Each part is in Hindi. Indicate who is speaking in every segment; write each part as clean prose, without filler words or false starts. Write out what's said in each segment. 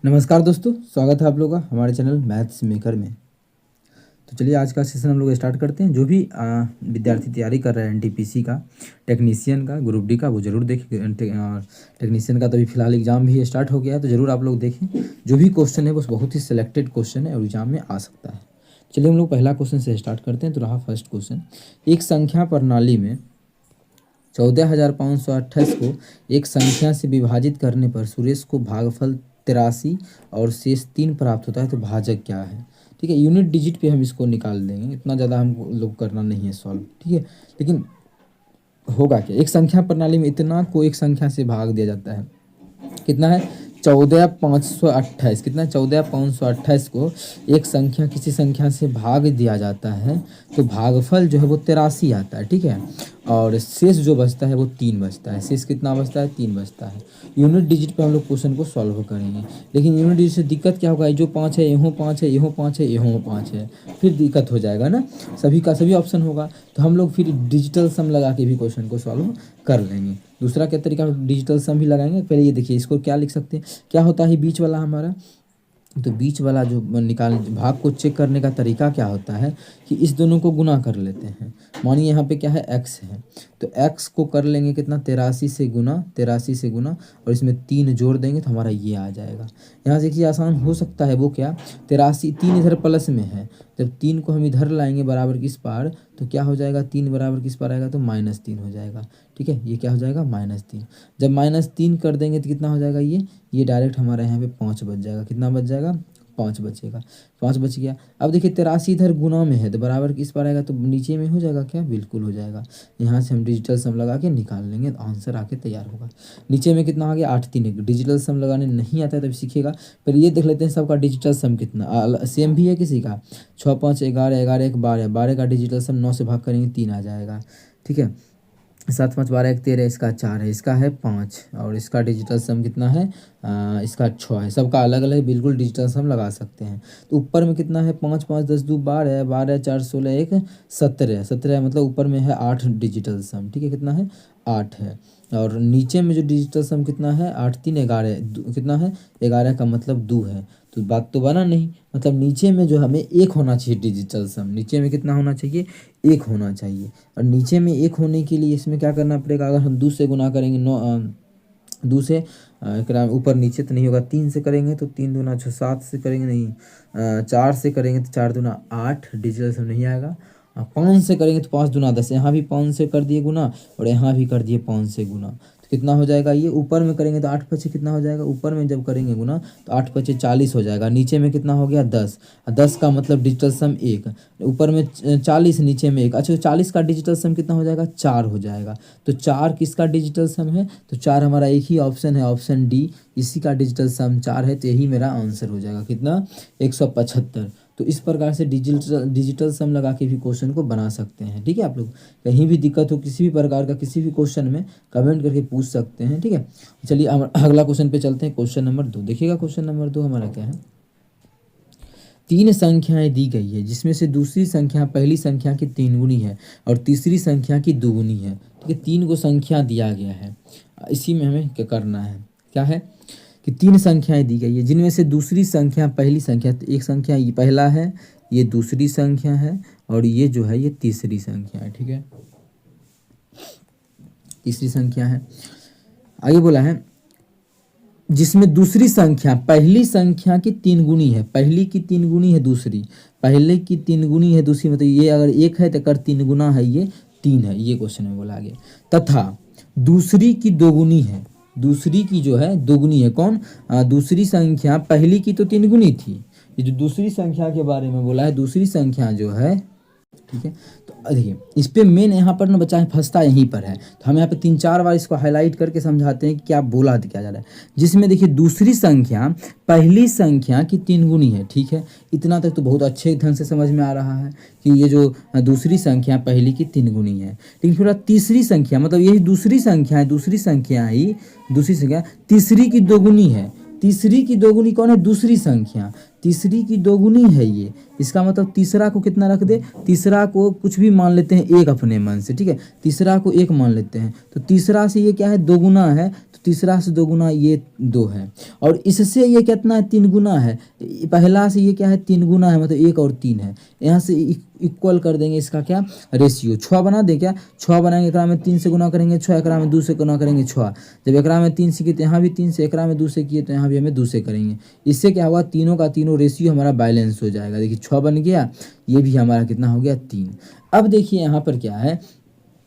Speaker 1: नमस्कार दोस्तों, स्वागत है आप लोगों का हमारे चैनल मैथ्स मेकर में। तो चलिए आज का सेशन हम लोग स्टार्ट करते हैं। जो भी विद्यार्थी तैयारी कर रहे हैं एनटीपीसी का, टेक्नीशियन का, ग्रुप डी का, वो जरूर देखें। टेक्नीशियन का तो अभी फिलहाल एग्जाम भी स्टार्ट हो गया है, तो ज़रूर आप लोग देखें। जो भी क्वेश्चन है वो बहुत ही सिलेक्टेड क्वेश्चन है और एग्जाम में आ सकता है। चलिए हम लोग पहला क्वेश्चन से स्टार्ट करते हैं। तो रहा फर्स्ट क्वेश्चन, एक संख्या प्रणाली में 14,528 को एक संख्या से विभाजित करने पर सुरेश को भागफल 83 और शेष 3 प्राप्त होता है, तो भाजक क्या है। ठीक है, यूनिट डिजिट पे हम इसको निकाल देंगे, इतना ज़्यादा हम लोग करना नहीं है सॉल्व। ठीक है, लेकिन होगा क्या, एक संख्या प्रणाली में इतना को एक संख्या से भाग दिया जाता है, कितना है 14,528, कितना 14,528 को एक संख्या किसी संख्या से भाग दिया जाता है, तो भागफल जो है वो 83 आता है। ठीक है, और शेष जो बचता है वो 3 बचता है। शेष कितना बचता है, 3 बचता है। यूनिट डिजिट पे हम लोग क्वेश्चन को सॉल्व करेंगे, लेकिन यूनिट डिजिट से दिक्कत क्या होगा, जो 5 है यहाँ 5 है, यहाँ 5 है, यहाँ 5 है, फिर दिक्कत हो जाएगा ना। सभी का सभी ऑप्शन होगा, तो हम लोग फिर डिजिटल सम लगा के भी क्वेश्चन को सॉल्व कर लेंगे। दूसरा क्या तरीका, डिजिटल सम भी लगाएंगे। पहले ये देखिए, इसको क्या लिख सकते हैं, क्या होता है बीच वाला हमारा, तो बीच वाला जो निकाल भाग को चेक करने का तरीका क्या होता है कि इस दोनों को गुना कर लेते हैं। मानिए यहाँ पे क्या है, x है, तो x को कर लेंगे कितना 83 से गुना, 83 से गुना, और इसमें 3 जोड़ देंगे तो हमारा ये आ जाएगा। यहाँ से देखिए आसान हो सकता है, वो क्या 83, 3 इधर प्लस में है, जब 3 को हम इधर लाएंगे बराबर किस पार, तो क्या हो जाएगा, 3 बराबर किस पार आएगा, तो -3 हो जाएगा। ठीक है, ये क्या हो जाएगा -3। जब -3 कर देंगे तो कितना हो जाएगा, ये डायरेक्ट हमारा यहाँ पे 5 बच जाएगा। कितना बच जाएगा, 5 बचेगा, 5 बच गया। अब देखिए 83 इधर गुना में है, तो बराबर किस पर आएगा, तो नीचे में हो जाएगा क्या, बिल्कुल हो जाएगा। यहाँ से हम डिजिटल सम लगा के निकाल लेंगे, तो आंसर आके तैयार होगा। नीचे में कितना आ गया, 8 3 1। डिजिटल सम लगाने नहीं आता है तब सीखिएगा। फिर ये देख लेते हैं सबका डिजिटल सम कितना सेम भी है किसी का, 6 5 11 11 1 12, 12 का डिजिटल सम 9 से भाग करेंगे 3 आ जाएगा। ठीक है, 7 5 12 1 13, इसका 4 है, इसका है 5, और इसका डिजिटल सम कितना है, इसका 6 है। सबका अलग अलग बिल्कुल डिजिटल सम लगा सकते हैं। तो ऊपर में कितना है, 5 5 10 2 12, 12 4 16 1 17, 17 मतलब ऊपर में है 8 डिजिटल सम। ठीक है, कितना है, 8 है। और नीचे में जो डिजिटल सम कितना है, 8 3 11, कितना है 11 का मतलब 2 है। तो बात तो बना नहीं, मतलब नीचे में जो हमें 1 होना चाहिए डिजिटल सम, नीचे में कितना होना चाहिए, 1 होना चाहिए। और नीचे में 1 होने के लिए इसमें क्या करना पड़ेगा, अगर हम 2 से गुना करेंगे, 2 से ऊपर नीचे तो नहीं होगा, 3 से करेंगे तो 3 दूना 6, 7 से करेंगे नहीं, 4 से करेंगे तो 4 दूना 8, डिजिटल सम नहीं आएगा। 5 से करेंगे तो 5 दूना 10, यहाँ भी 5 से कर दिए गुना और यहाँ भी कर दिए 5 से गुना, तो कितना हो जाएगा, ये ऊपर में करेंगे तो 8 5 कितना हो जाएगा, ऊपर में जब करेंगे गुना तो 8 5 40 हो जाएगा। नीचे में कितना हो गया, 10, 10 का मतलब डिजिटल सम 1, ऊपर में 40, नीचे में 1। अच्छा, 40 का डिजिटल सम कितना हो जाएगा, 4 हो जाएगा। तो 4 किसका डिजिटल सम है, तो 4 हमारा एक ही ऑप्शन है, ऑप्शन डी, इसी का डिजिटल सम 4 है, तो यही मेरा आंसर हो जाएगा। कितना, 175। तो इस प्रकार से डिजिटल सम लगा के भी क्वेश्चन को बना सकते हैं। ठीक है, आप लोग कहीं भी दिक्कत हो किसी भी प्रकार का किसी भी क्वेश्चन में कमेंट करके पूछ सकते हैं। ठीक है, चलिए अगला क्वेश्चन पे चलते हैं। क्वेश्चन नंबर 2 देखिएगा। क्वेश्चन नंबर 2 हमारा क्या है, 3 संख्याएं दी गई है जिसमें से दूसरी संख्या पहली संख्या की 3 गुनी है और तीसरी संख्या की 2 गुनी है। ठीक है, 3 को संख्या दिया गया है, इसी में हमें क्या करना है, क्या है कि 3 संख्याएं दी गई है जिनमें से दूसरी संख्या पहली संख्या, तो एक संख्या ये पहला है, ये दूसरी संख्या है, और ये जो है ये तीसरी संख्या है। ठीक है, तीसरी संख्या है। आगे बोला है जिसमें दूसरी संख्या पहली संख्या की 3 गुनी है, पहली की 3 गुनी है दूसरी, पहले की 3 गुनी है दूसरी, मतलब ये अगर 1 है तो अगर 3 गुना है ये 3 है, ये क्वेश्चन में बोला गया। तथा दूसरी की 2 गुनी है, दूसरी की जो है 2 गुनी है, कौन, दूसरी संख्या पहली की तो 3 गुनी थी, ये जो दूसरी संख्या के बारे में बोला है, दूसरी संख्या जो है, ठीक है। तो देखिए इस पे मेन यहाँ पर ना बच्चा है फंसता यहीं पर है, तो हम यहाँ पे 3 4 बार इसको हाईलाइट करके समझाते हैं कि क्या बोला क्या जा रहा है। जिसमें देखिए दूसरी संख्या पहली संख्या की 3 गुनी है। ठीक है, इतना तक तो बहुत अच्छे ढंग से समझ में आ रहा है कि ये जो दूसरी संख्या पहली की 3 गुनी है। लेकिन फिर तीसरी संख्या, मतलब यही दूसरी संख्या है, दूसरी संख्या ही दूसरी संख्या तीसरी की 2 गुनी है, तीसरी की 2 गुनी कौन है, दूसरी संख्या, तीसरी की 2 गुनी है ये। इसका मतलब तीसरा को कितना रख दे, तीसरा को कुछ भी मान लेते हैं 1 अपने मन से। ठीक है, तीसरा को 1 मान लेते हैं, तो तीसरा से ये क्या है, 2 गुना है, तो तो तीसरा से 2 गुना ये 2 है, और इससे ये कितना है 3 गुना है, पहला से ये क्या है 3 गुना है, मतलब 1 और 3 है। यहाँ से इक्वल कर देंगे इसका क्या रेशियो, 6 बना दे क्या, 6 बनाएंगे, एकरा में 3 से गुना करेंगे 6, एकरा में 2 से गुना करेंगे 6। जब एकरा में 3 से किए तो यहाँ भी 3 से, एकरा में 2 से किए तो यहाँ भी हमें 2 से करेंगे। इससे क्या हुआ, तीनों का तीनों रेशियो हमारा बैलेंस हो जाएगा। देखिए 6 बन गया, ये भी हमारा कितना हो गया 3। अब देखिए यहाँ पर क्या है,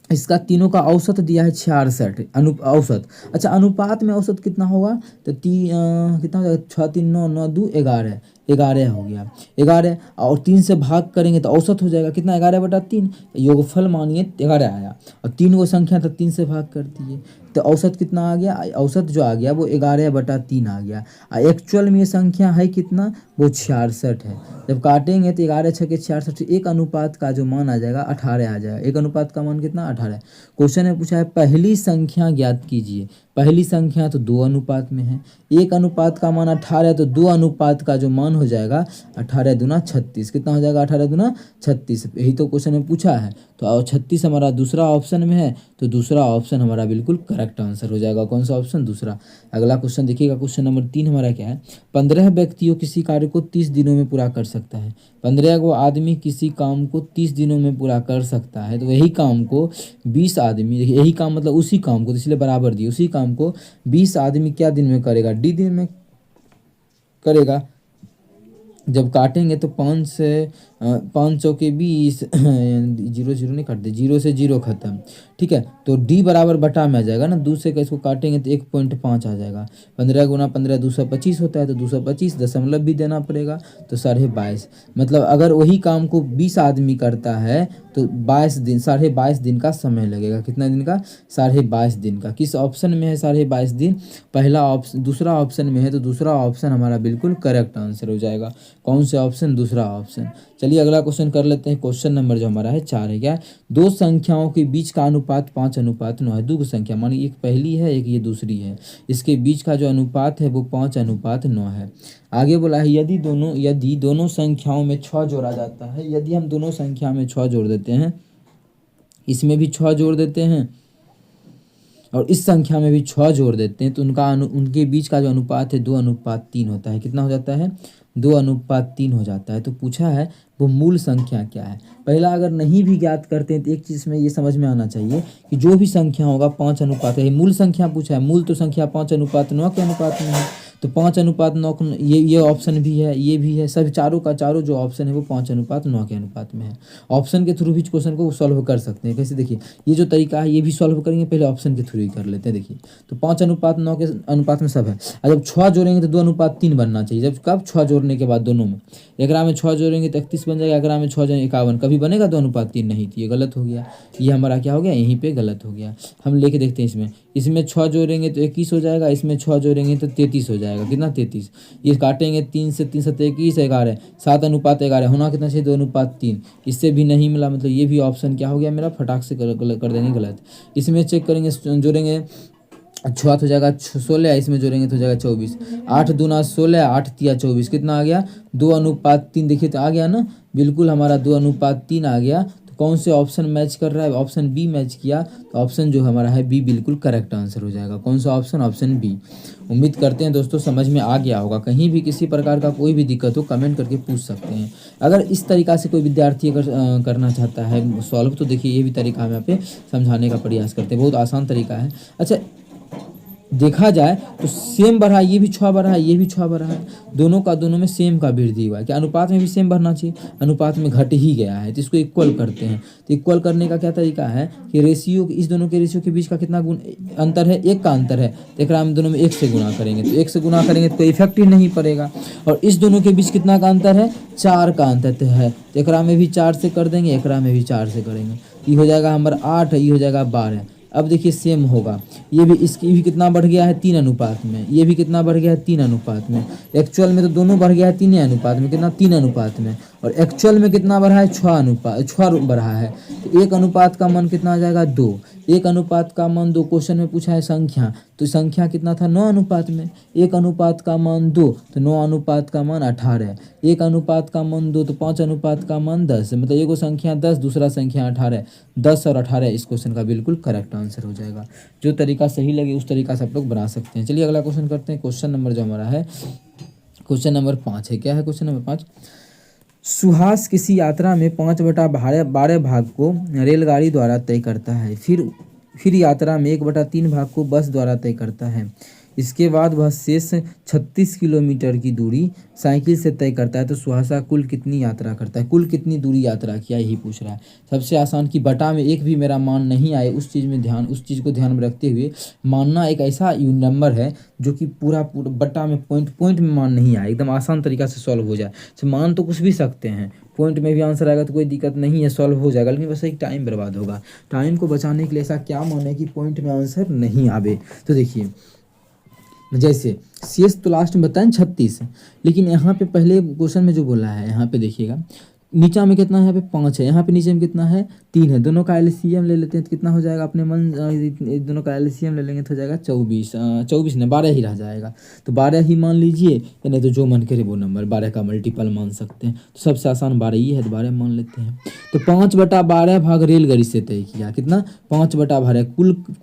Speaker 1: इसका तीनों का औसत दिया है 66 औसत। अच्छा अनुपात में औसत कितना होगा, तो कितना हो जाएगा, 6 3 9 9 2 11, 11 हो गया 11, और 3 से भाग करेंगे तो औसत हो जाएगा कितना 11/3, योगफल मानिए 11 आया, और 3 को संख्या तो 3 से भाग कर दिए, तो औसत कितना आ गया, औसत जो आ गया वो 11/3 आ गया। एक्चुअल में ये संख्या है कितना, वो 66 है। जब काटेंगे तो 11 6 66, एक अनुपात का जो मान आ जाएगा 18 आ जाएगा। एक अनुपात का मान कितना 18। क्वेश्चन में पूछा है पहली संख्या ज्ञात कीजिए, पहली संख्या तो 2 अनुपात में है, एक अनुपात का मान 18 है, तो 2 अनुपात का जो मान हो जाएगा 18 दूना 36, कितना हो जाएगा 18 दूना 36, यही तो क्वेश्चन में पूछा है। तो 36 हमारा दूसरा ऑप्शन में है, तो दूसरा ऑप्शन हमारा बिल्कुल करेक्ट आंसर हो जाएगा। कौन सा ऑप्शन, दूसरा। अगला क्वेश्चन देखिएगा, क्वेश्चन नंबर 3 हमारा क्या है, 15 व्यक्तियों किसी कार्य को 30 दिनों में पूरा कर सकता है। 15 गो आदमी किसी काम को 30 दिनों में पूरा कर सकता है, तो वही काम को 20 आदमी, देखिए यही काम मतलब उसी काम को, तो इसलिए बराबर दिए, उसी काम को 20 आदमी क्या दिन में करेगा, डी दिन में करेगा। जब काटेंगे तो 5 से 5 चौके 20, 0 0 नहीं काटते, 0 से 0 खत्म, ठीक है। तो डी बराबर बटा में आ जाएगा ना, 2 से इसको काटेंगे तो 1.5 आ जाएगा। 15 गुना 15 225 होता है, तो 225 दशमलव भी देना पड़ेगा, तो 22.5। मतलब अगर वही काम को 20 आदमी करता है तो 22 दिन, 22.5 दिन का समय लगेगा। कितना दिन का, 22.5 दिन का। किस ऑप्शन में है 22.5 दिन, पहला ऑप्शन, दूसरा ऑप्शन में है, तो दूसरा ऑप्शन हमारा बिल्कुल करेक्ट आंसर हो जाएगा। कौन से ऑप्शन, दूसरा ऑप्शन। चलिए अगला क्वेश्चन कर लेते हैं। क्वेश्चन नंबर जो हमारा है 4 है, क्या, दो संख्याओं के बीच का अनुपात 5:9 है। दो संख्या मानी एक पहली है एक ये दूसरी है, इसके बीच का जो अनुपात है वो 5:9 है। आगे बोला है यदि दोनों संख्याओं में 6 जोड़ा जाता है, यदि हम दोनों संख्या में 6 जोड़ देते हैं, इसमें भी 6 जोड़ देते हैं और इस संख्या में भी 6 जोड़ देते हैं, तो उनके बीच का जो अनुपात है 2:3 होता है। कितना हो जाता है, 2:3 हो जाता है। तो पूछा है वो मूल संख्या क्या है। पहला अगर नहीं भी ज्ञात करते हैं तो एक चीज़ में ये समझ में आना चाहिए कि जो भी संख्या होगा 5 अनुपात है। मूल संख्या पूछा है, मूल तो संख्या 5:9 के अनुपात में है, तो 5:9 ये ऑप्शन भी है, ये भी है, सब चारों का चारों जो ऑप्शन है वो 5:9 के अनुपात में है। ऑप्शन के थ्रू भी क्वेश्चन को सॉल्व कर सकते हैं। कैसे, देखिए ये जो तरीका है ये भी सॉल्व करेंगे, पहले ऑप्शन के थ्रू ही कर लेते हैं। देखिए तो 5:9 के अनुपात में सब है, और जब 6 जोड़ेंगे तो 2:3 बनना चाहिए। जब कब 6 जोड़ने के बाद दोनों में, एकरा में 6 जोड़ेंगे तो 31 बन जाएगा, एकरा में 6 जोड़ेंगे 51, कभी बनेगा 2:3 नहीं, तो ये गलत हो गया। ये हमारा क्या हो गया, यहीं पे गलत हो गया। हम लेके देखते हैं इसमें 6 जोड़ेंगे तो 21 हो जाएगा, इसमें 6 जोड़ेंगे तो 33 हो जाएगा। कितना, 33। ये काटेंगे 3 से 3 7 21, 11 7:11 होना कितना चाहिए, 2:3। इससे भी नहीं मिला, मतलब ये भी ऑप्शन क्या हो गया मेरा, फटाक से कर देंगे गलत। इसमें चेक करेंगे, जोड़ेंगे 6 हो जाएगा 16, इसमें जोड़ेंगे तो हो जाएगा 24। 8 दूना 16, 8 तिया 24, कितना आ गया, 2:3। देखिए तो आ गया ना, बिल्कुल हमारा 2:3 आ गया। तो कौन से ऑप्शन मैच कर रहा है, ऑप्शन बी मैच किया, तो ऑप्शन जो हमारा है बी बिल्कुल करेक्ट आंसर हो जाएगा। कौन सा ऑप्शन, ऑप्शन बी। उम्मीद करते हैं दोस्तों समझ में आ गया होगा। कहीं भी किसी प्रकार का कोई भी दिक्कत हो कमेंट करके पूछ सकते हैं। अगर इस तरीका से कोई विद्यार्थी अगर करना चाहता है सॉल्व, तो देखिए ये भी तरीका हम यहाँ पे समझाने का प्रयास करते हैं, बहुत आसान तरीका है। अच्छा देखा जाए तो सेम बढ़ा, ये भी 6 बढ़ा है, ये भी 6 बढ़ा है, दोनों में सेम का वृद्धि हुआ है। क्या अनुपात में भी सेम बढ़ना चाहिए, अनुपात में घट ही गया है, तो इसको इक्वल करते हैं। तो इक्वल करने का क्या तरीका है कि रेशियो, इस दोनों के रेशियो के बीच का कितना अंतर है, 1 का अंतर है, तो एक हम दोनों में 1 से गुना करेंगे, तो 1 से गुना करेंगे तो कोई इफेक्ट ही नहीं पड़ेगा। और इस दोनों के बीच कितना का अंतर है, 4 का अंतर है, तो एक में भी 4 से कर देंगे, एक में भी 4 से करेंगे, ये हो जाएगा हमारा 8, ये हो जाएगा 12। अब देखिए सेम होगा, ये भी, इसकी भी कितना बढ़ गया है 3 अनुपात में, ये भी कितना बढ़ गया है 3 अनुपात में। एक्चुअल में तो दोनों बढ़ गया है 3 अनुपात में, कितना 3 अनुपात में। और एक्चुअल में कितना बढ़ा है, 6 बढ़ा है। तो 1 अनुपात का मान कितना आ जाएगा, 2। 1 अनुपात का मान 2, क्वेश्चन में पूछा है संख्या, तो संख्या कितना था, 9 अनुपात में। 1 अनुपात का मान 2, तो 9 अनुपात का मान 18। 1 अनुपात का मान 2, तो 5 अनुपात का मान 10, मतलब एगो संख्या 10, दूसरा संख्या 18। 10 और 18 इस क्वेश्चन का बिल्कुल करेक्ट आंसर हो जाएगा। जो तरीका सही लगे उस तरीका से आप लोग बना सकते हैं। चलिए अगला क्वेश्चन करते हैं। क्वेश्चन नंबर जो हमारा है, क्वेश्चन नंबर 5 है। क्या है क्वेश्चन नंबर 5? सुहास किसी यात्रा में 5/12 भाग को रेलगाड़ी द्वारा तय करता है, फिर यात्रा में 1/3 भाग को बस द्वारा तय करता है। इसके बाद वह शेष 36 किलोमीटर की दूरी साइकिल से तय करता है। तो सुहासा कुल कितनी यात्रा करता है, कुल कितनी दूरी यात्रा किया, यही पूछ रहा है। सबसे आसान कि बटा में एक भी मेरा मान नहीं आए, उस चीज़ को ध्यान में रखते हुए मानना एक ऐसा नंबर है जो कि पूरा बटा में पॉइंट में मान नहीं आए, एकदम आसान तरीका से सॉल्व हो जाए। तो मान तो कुछ भी सकते हैं, पॉइंट में भी आंसर आएगा तो कोई दिक्कत नहीं है, सॉल्व हो जाएगा, लेकिन बस एक टाइम बर्बाद होगा। टाइम को बचाने के लिए ऐसा क्या मान है कि पॉइंट में आंसर नहीं आवे। तो देखिए, जैसे शेष तो लास्ट में बताएं 36, लेकिन यहाँ पे पहले क्वेश्चन में जो बोला है, यहाँ पे देखिएगा नीचा में कितना है, यहाँ पे 5 है, यहाँ पे नीचे में कितना है, 3 है। दोनों का एलसीएम ले लेते हैं तो कितना हो जाएगा, अपने मन दोनों का एलसीएम ले लेंगे तो हो जाएगा 24 ने 12 ही रह जाएगा। तो 12 ही मान लीजिए, या नहीं तो जो मन करे वो नंबर 12 का मल्टीपल मान सकते हैं। तो सबसे आसान 12 ही है, तो 12 मान लेते हैं। तो 5/12 भाग रेलगाड़ी से तय किया, कितना, 5/12।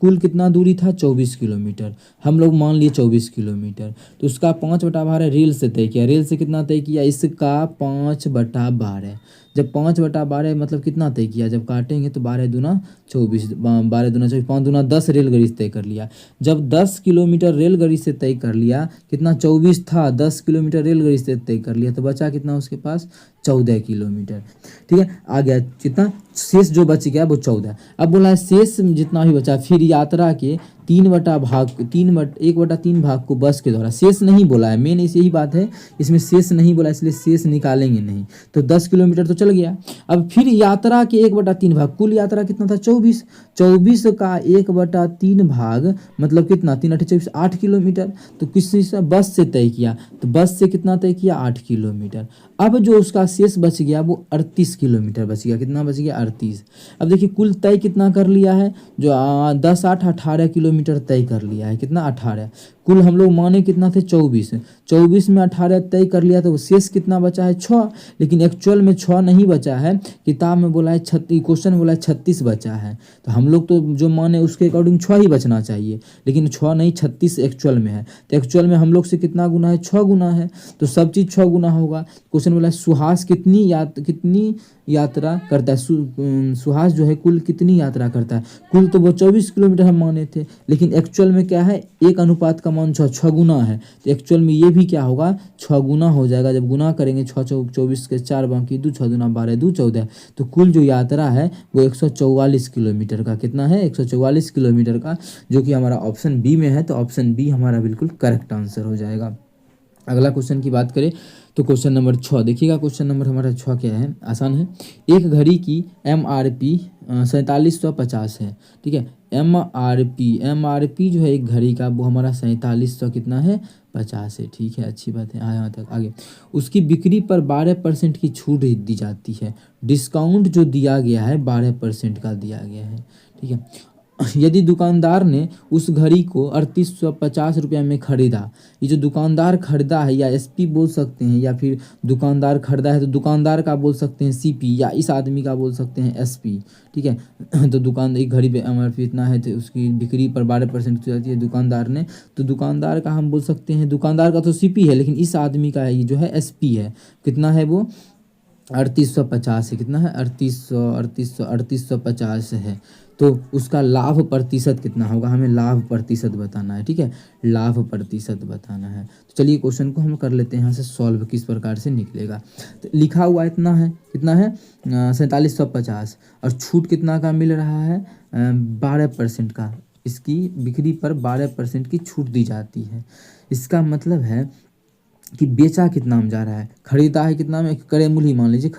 Speaker 1: कुल कितना दूरी था, 24 किलोमीटर। हम लोग मान लिए 24 किलोमीटर, तो उसका 5/12 रेल से तय किया। रेल से कितना तय किया, इसका 5/12। जब 5/12 मतलब कितना तय किया, जब काटेंगे तो 12 दूना 24, 12 दूना 24, 5 दूना 10 रेलगाड़ी से तय कर लिया। जब 10 किलोमीटर रेलगाड़ी से तय कर लिया, कितना 24 था, 10 किलोमीटर रेलगाड़ी से तय कर लिया, तो बचा कितना उसके पास, 14 किलोमीटर। ठीक है, आ गया कितना, शेष जो बच गया वो 14। अब बोला है शेष जितना भी बचा, फिर यात्रा के 1/3 भाग को बस के द्वारा, शेष नहीं बोला है, मेन इस यही बात है, इसमें शेष नहीं बोला, इसलिए शेष निकालेंगे नहीं। तो 10 किलोमीटर तो चल गया। अब फिर यात्रा के 1/3 भाग, कुल यात्रा कितना था, 24 का 1/3 भाग मतलब कितना, 3 8 24, 8 किलोमीटर। तो किसी से बस से तय किया, तो बस से कितना तय किया, 8 किलोमीटर। अब जो उसका शेष बच गया वो 38 किलोमीटर बच गया, कितना बच गया, 38। अब देखिए कुल तय कितना कर लिया है, जो 10 8 18 किलोमीटर तय कर लिया है, कितना, 18। कुल हम लोग माने कितना थे, 24 में 18 तय कर लिया, तो शेष कितना बचा है, 6। लेकिन एक्चुअल में 6 नहीं बचा है, किताब में बोला है 36, क्वेश्चन में बोला है 36 बचा है। तो हम लोग तो जो माने उसके अकॉर्डिंग 6 ही बचना चाहिए, लेकिन 6 नहीं, 36 एक्चुअल में है। तो एक्चुअल में हम लोग से कितना गुना है, 6 गुना है, तो सब चीज़ 6 गुना होगा। क्वेश्चन बोला है सुहास कितनी यात्रा करता है, सुहास जो है कुल कितनी यात्रा करता है। कुल तो वो 24 किलोमीटर हम माने थे, लेकिन एक्चुअल में क्या है, 1 अनुपात का मान 6 गुना है। तो एक्चुअल में ये भी क्या होगा, 6 गुना हो जाएगा। जब गुना करेंगे 6 चौक 24 के 4 बाकी 2, 6 दूना 12, 2 14। तो कुल जो यात्रा है वो 144 किलोमीटर का, कितना है, 144 किलोमीटर का, जो कि हमारा ऑप्शन बी में है। तो ऑप्शन बी हमारा बिल्कुल करेक्ट आंसर हो जाएगा। अगला क्वेश्चन की बात करें तो क्वेश्चन नंबर 6 देखिएगा। क्वेश्चन नंबर हमारा 6 क्या है, आसान है। एक घड़ी की MRP 4750 है, ठीक है। MRP जो है एक घड़ी का, वो हमारा 4700 कितना है, 50 है, ठीक है, अच्छी बात है। यहाँ तक आगे, उसकी बिक्री पर 12% की छूट दी जाती है। डिस्काउंट जो दिया गया है 12% का दिया गया है, ठीक है। यदि दुकानदार ने उस घड़ी को 3850 रुपये में खरीदा, ये जो दुकानदार खरीदा है, या SP बोल सकते हैं, या फिर दुकानदार खरीदा है तो दुकानदार का बोल सकते हैं CP, या इस आदमी का बोल सकते हैं SP, ठीक है। तो दुकान एक घड़ी पे MRP इतना है, तो उसकी बिक्री पर 12% की जाती है दुकानदार ने, तो दुकानदार का हम बोल सकते हैं, दुकानदार का तो CP है, लेकिन इस आदमी का है, ये जो है SP है, कितना है वो 3850 है, कितना है 3850 है। तो उसका लाभ प्रतिशत कितना होगा, हमें लाभ प्रतिशत बताना है, ठीक है, लाभ प्रतिशत बताना है। तो चलिए क्वेश्चन को हम कर लेते हैं यहाँ से सॉल्व, किस प्रकार से निकलेगा। तो लिखा हुआ इतना है, कितना है 4750, और छूट कितना का मिल रहा है, 12% का। इसकी बिक्री पर 12% की छूट दी जाती है। इसका मतलब है कि बेचा कितना में जा रहा है, खरीदा है कितना में, करे मूल ही मान लीजिए,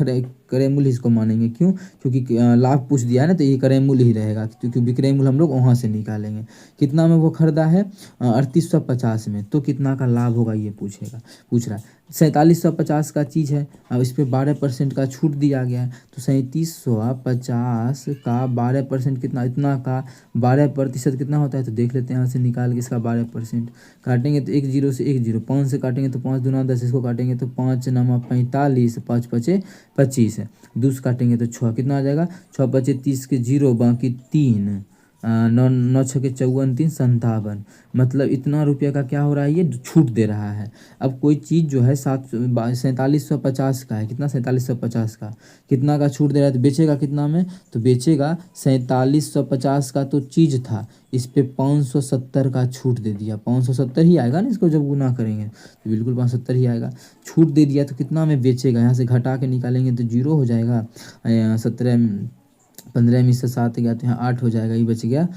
Speaker 1: क्रय मूल्य इसको मानेंगे। क्यों? क्योंकि लाभ पूछ दिया है ना, तो ये क्रय मूल्य ही रहेगा, क्योंकि विक्रय मूल्य हम लोग वहाँ से निकालेंगे। कितना में वो खरीदा है? 3850 में, तो कितना का लाभ होगा ये पूछ रहा है। 4750 का चीज़ है, अब इस पर 12% का छूट दिया गया है, तो 3750 का 12% कितना, इतना का 12% कितना होता है, तो देख लेते हैं यहाँ से निकाल के इसका 12% काटेंगे तो 1 जीरो से 1 जीरो, 5 से काटेंगे तो 5 दूना 10, इसको काटेंगे तो 5 नामा 45, 5 पचे 25 है, 2 से काटेंगे तो 6, कितना आ जाएगा? 6 पचे 30 के जीरो, बाकी 3, 9 9 छः के 54, 3 57, मतलब इतना रुपये का क्या हो रहा है, ये छूट दे रहा है। अब कोई चीज़ जो है 4750 का है, कितना? 4750 का, कितना का छूट दे रहा है, तो बेचेगा कितना में? तो बेचेगा 4750 का तो चीज़ था, इस पे 570 का छूट दे दिया, 570 ही आएगा ना, इसको जब गुना करेंगे तो बिल्कुल 570 ही आएगा। छूट दे दिया तो कितना में बेचेगा, यहाँ से घटा के निकालेंगे तो जीरो हो जाएगा, 15 में से 7 गया तो यहाँ 8 हो जाएगा, ये बच गया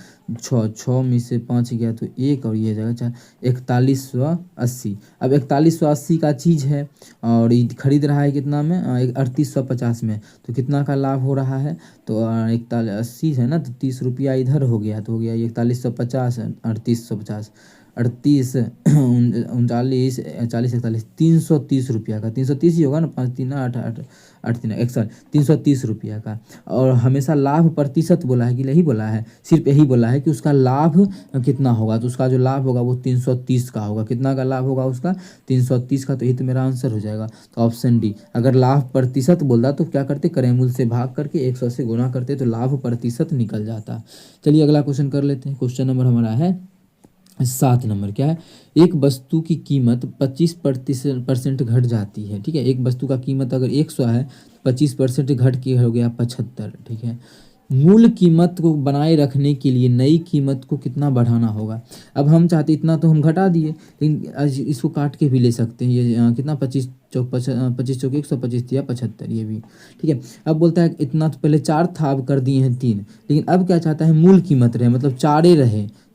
Speaker 1: 6 में से 5 गया तो 1, और ये हो जाएगा 4, 4180। अब 4180 का चीज़ है और ये खरीद रहा है कितना में? 3850 में, तो कितना का लाभ हो रहा है? तो 4180 है ना, तो 30 रुपया इधर हो गया, तो हो गया 4150, 3850, 38 39 40 41 330 रुपया का, 330 ही होगा ना, 5 3 8 8 8 3 100 330 रुपया का। और हमेशा लाभ प्रतिशत बोला है कि नहीं बोला है, सिर्फ यही बोला है कि उसका लाभ कितना होगा, तो उसका जो लाभ होगा वो 330 का होगा। कितना का लाभ होगा उसका? 330 का, तो ये तो मेरा आंसर हो जाएगा। तो ऑप्शन डी। अगर लाभ प्रतिशत बोलता तो क्या करते? क्रय मूल्य से भाग करके 100 से गुना करते तो लाभ प्रतिशत निकल जाता। चलिए अगला क्वेश्चन कर लेते हैं। क्वेश्चन नंबर हमारा है 7 नंबर। क्या है? एक वस्तु की कीमत 25% घट जाती है। ठीक है, एक वस्तु का कीमत अगर 100 है, 25% घट के हो गया 75। ठीक है, मूल कीमत को बनाए रखने के लिए नई कीमत को कितना बढ़ाना होगा? अब हम चाहते इतना तो हम घटा दिए, लेकिन इसको काट के भी ले सकते हैं। ये कितना? 25 चौक 25 चौक 125 दिया 75, ये भी ठीक है। अब बोलता है इतना तो पहले 4 था, अब कर दिए हैं 3, लेकिन अब क्या चाहता है? मूल कीमत रहे, मतलब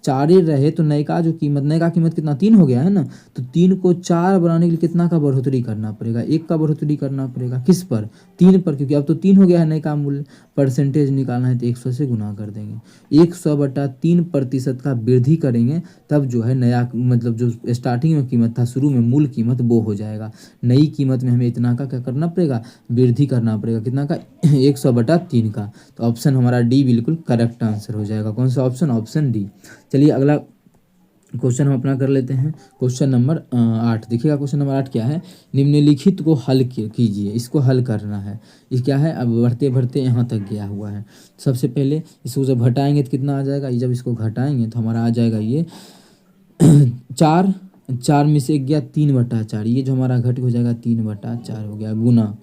Speaker 1: 4 रहे तो नए का जो कीमत, नए का कीमत कितना? 3 हो गया है ना, तो 3 को 4 बनाने के लिए कितना का बढ़ोतरी करना पड़ेगा? 1 का बढ़ोतरी करना पड़ेगा। किस पर? 3 पर, क्योंकि अब तो 3 हो गया है नए का मूल्य। परसेंटेज निकालना है तो 100 से गुना कर देंगे। 100/3% का वृद्धि करेंगे, तब जो है नया, मतलब जो स्टार्टिंग में कीमत था, शुरू में मूल कीमत, वो हो जाएगा। नई कीमत में हमें इतना का क्या करना पड़ेगा? वृद्धि करना पड़ेगा। कितना का? 100/3 का। तो ऑप्शन हमारा डी बिल्कुल करेक्ट आंसर हो जाएगा। कौन सा ऑप्शन? Option D. चलिए अगला क्वेश्चन हम अपना कर लेते हैं। क्वेश्चन नंबर 8 देखिएगा। क्वेश्चन नंबर 8 क्या है? निम्नलिखित को हल कीजिए। इसको हल करना है। ये क्या है? अब बढ़ते बढ़ते यहाँ तक गया हुआ है। सबसे पहले इसको जब घटाएंगे तो कितना आ जाएगा? ये जब इसको घटाएंगे तो हमारा आ जाएगा ये 4 में से गया 3/4, ये जो हमारा घट हो जाएगा 3/4 हो गया, गुना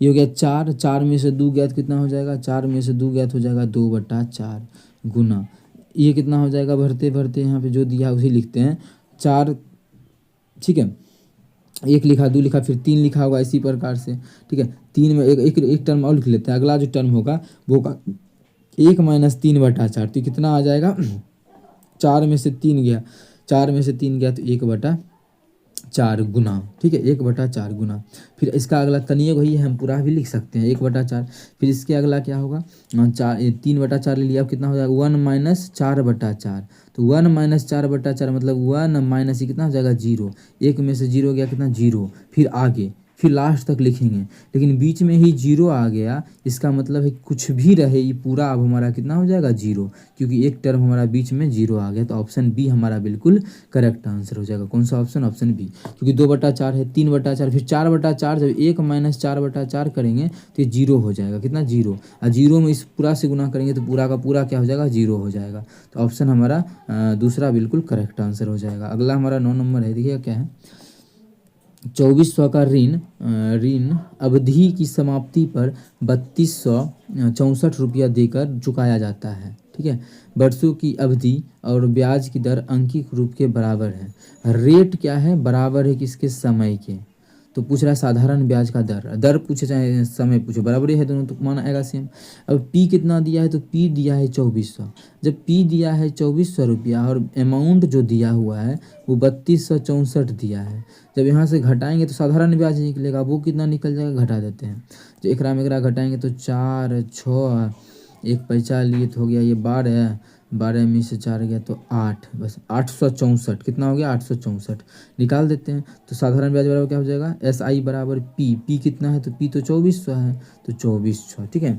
Speaker 1: ये हो गया 4 में से 2 गया तो कितना हो जाएगा? 4 में से 2 गया तो हो जाएगा 2/4, गुना ये कितना हो जाएगा? भरते भरते यहाँ पे जो दिया उसी लिखते हैं 4। ठीक है, 1 लिखा, 2 लिखा, फिर 3 लिखा होगा, इसी प्रकार से। ठीक है, 3 में एक टर्म और लिख लेते हैं। अगला जो टर्म होगा वो 1 - 3/4, तो कितना आ जाएगा? 4 में से 3 गया, 4 में से 3 गया तो 1/4 गुना। ठीक है, 1/4 गुना। फिर इसका अगला तनिए वही है, हम पूरा भी लिख सकते हैं 1/4। फिर इसके अगला क्या होगा? 3/4 ले लिया, अब कितना हो जाएगा? 1 - 4/4, तो 1 - 4/4 मतलब 1 माइनस कितना हो जाएगा? 0। 1 में से 0 गया, कितना? 0। फिर आगे, फिर लास्ट तक लिखेंगे, लेकिन बीच में ही 0 आ गया, इसका मतलब है कुछ भी रहे ये पूरा अब हमारा कितना हो जाएगा? 0, क्योंकि एक टर्म हमारा बीच में 0 आ गया। तो ऑप्शन बी हमारा बिल्कुल करेक्ट आंसर हो जाएगा। कौन सा ऑप्शन? ऑप्शन बी, क्योंकि 2/4 है, 3/4, फिर 4/4, जब 1 - 4/4 करेंगे तो ये 0 हो जाएगा। कितना? 0। और 0 में इस पूरा से गुना करेंगे तो पूरा का पूरा क्या हो जाएगा? 0 हो जाएगा। तो ऑप्शन हमारा दूसरा बिल्कुल करेक्ट आंसर हो जाएगा। अगला हमारा 9 नंबर है। देखिएगा क्या है? 2400 का ऋण अवधि की समाप्ति पर 3264 रुपया देकर चुकाया जाता है। ठीक है, वर्षों की अवधि और ब्याज की दर अंकित रूप के बराबर है। रेट क्या है? बराबर है किसके? समय के। तो पूछ रहा है साधारण ब्याज का दर, दर पूछे चाहे समय पूछे बराबर ही है दोनों, तो माना आएगा सेम। अब पी कितना दिया है, तो पी दिया है 2400। जब पी दिया है 2400 रुपया और अमाउंट जो दिया हुआ है वो 3264 दिया है, जब यहाँ से घटाएंगे तो साधारण ब्याज निकलेगा, वो कितना निकल जाएगा घटा देते हैं। तो एकरा में एकरा घटाएंगे तो 4 6 एक पैसा लिए तो हो गया ये 12, 12 में से 4 गया तो 8, बस 864 कितना हो गया 864 निकाल देते हैं। तो साधारण ब्याज बराबर क्या हो जाएगा, एस आई बराबर पी, पी कितना है तो पी तो 2400 है तो 2400, ठीक है।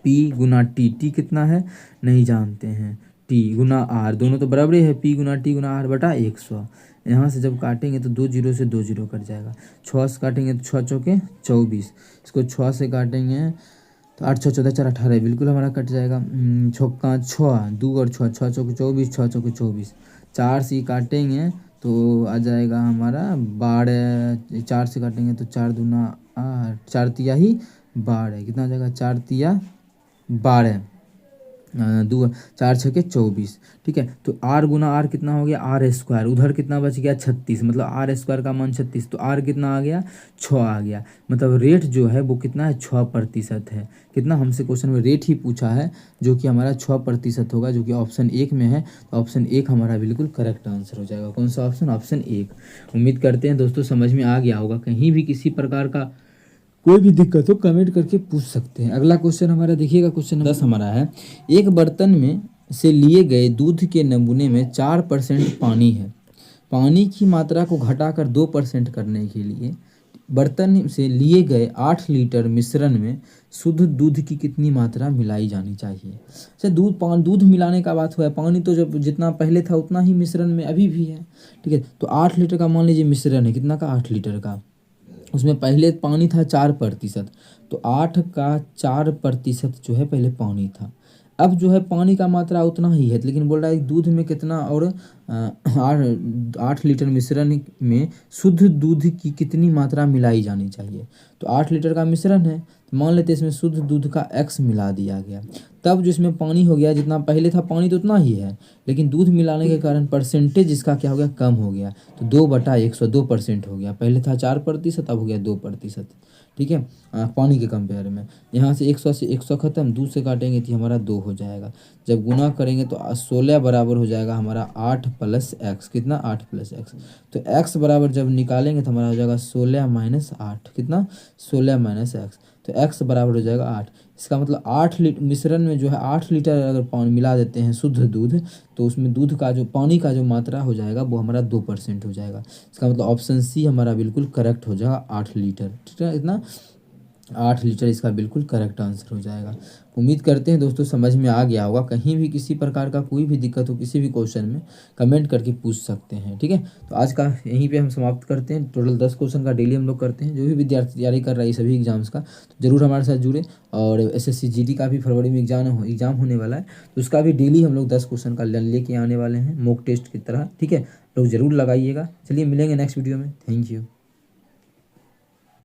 Speaker 1: पी गुना टी, टी कितना है नहीं जानते हैं, टी गुना आर, दोनों तो बराबर ही है, पी गुना टी गुना आर बटा 100। यहाँ से जब काटेंगे तो 2 जीरो से 2 जीरो कट जाएगा, 6 से काटेंगे तो 6 चौके 24, इसको 6 से काटेंगे तो 8 6 14 4 18 बिल्कुल हमारा कट जाएगा। छक्का 6 2 और 6 6 चौके 24 6 चौके 24, 4 से काटेंगे तो आ जाएगा हमारा 12, 4 से काटेंगे तो 4 दूना 8, 4 तिया ही 12, कितना आ जाएगा 4 तिया 12, 2 4 छके 24, ठीक है। तो आर गुना आर कितना हो गया आर स्क्वायर, उधर कितना बच गया 36, मतलब आर स्क्वायर का मान 36, तो आर कितना आ गया 6 आ गया, मतलब रेट जो है वो कितना है 6% है। कितना हमसे क्वेश्चन में रेट ही पूछा है जो कि हमारा 6% होगा, जो कि ऑप्शन 1 में है, तो ऑप्शन 1 हमारा बिल्कुल करेक्ट आंसर हो जाएगा। कौन सा ऑप्शन, ऑप्शन 1। उम्मीद करते हैं दोस्तों समझ में आ गया होगा, कहीं भी किसी प्रकार का कोई भी दिक्कत हो कमेंट करके पूछ सकते हैं। अगला क्वेश्चन हमारा देखिएगा, क्वेश्चन 10 हमारा है, एक बर्तन में से लिए गए दूध के नमूने में 4% पानी है, पानी की मात्रा को घटाकर 2% करने के लिए बर्तन से लिए गए 8 लीटर मिश्रण में शुद्ध दूध की कितनी मात्रा मिलाई जानी चाहिए। अच्छा दूध मिलाने का बात हुआ है, पानी तो जब जितना पहले था उतना ही मिश्रण में अभी भी है, ठीक है। तो 8 लीटर का मान लीजिए मिश्रण है, कितना का 8 लीटर का, उसमें पहले पानी था 4%, तो 8 का 4% जो है पहले पानी था, अब जो है पानी का मात्रा उतना ही है, लेकिन बोल रहा है दूध में कितना, और 8 लीटर मिश्रण में शुद्ध दूध की कितनी मात्रा मिलाई जानी चाहिए। तो 8 लीटर का मिश्रण है, तो मान लेते हैं इसमें शुद्ध दूध का x मिला दिया गया, तब जो इसमें पानी हो गया, जितना पहले था पानी तो उतना ही है, लेकिन दूध मिलाने के कारण परसेंटेज इसका क्या हो गया कम हो गया, तो 2/100 2% हो गया, पहले था 4%, अब हो गया 2%, ठीक है। पानी के कंपेयर में यहाँ से 100 से 100 खत्म, 2 से काटेंगे तो हमारा 2 हो जाएगा, जब गुना करेंगे तो 16 बराबर हो जाएगा हमारा 8 + x, कितना 8 + x, तो x बराबर जब निकालेंगे तो हमारा हो जाएगा 16 - 8, कितना 16 - x, तो x बराबर हो जाएगा 8। इसका मतलब 8 लीटर मिश्रण में जो है 8 लीटर अगर पानी मिला देते हैं शुद्ध दूध, तो उसमें दूध का जो पानी का जो मात्रा हो जाएगा वो हमारा 2% हो जाएगा। इसका मतलब ऑप्शन सी हमारा बिल्कुल करेक्ट हो जाएगा, 8 लीटर, ठीक है। इतना 8 लीटर इसका बिल्कुल करेक्ट आंसर हो जाएगा। उम्मीद करते हैं दोस्तों समझ में आ गया होगा, कहीं भी किसी प्रकार का कोई भी दिक्कत हो किसी भी क्वेश्चन में कमेंट करके पूछ सकते हैं, ठीक है। तो आज का यहीं पे हम समाप्त करते हैं, टोटल 10 क्वेश्चन का डेली हम लोग करते हैं, जो भी विद्यार्थी तैयारी कर रहा है सभी एग्जाम्स का, तो ज़रूर हमारे साथ जुड़े। और SSC GD का भी फरवरी में एग्जाम होने वाला है, तो उसका भी डेली हम लोग 10 क्वेश्चन का लेके आने वाले हैं मॉक टेस्ट की तरह, ठीक है। लोग ज़रूर लगाइएगा। चलिए मिलेंगे नेक्स्ट वीडियो में, थैंक यू।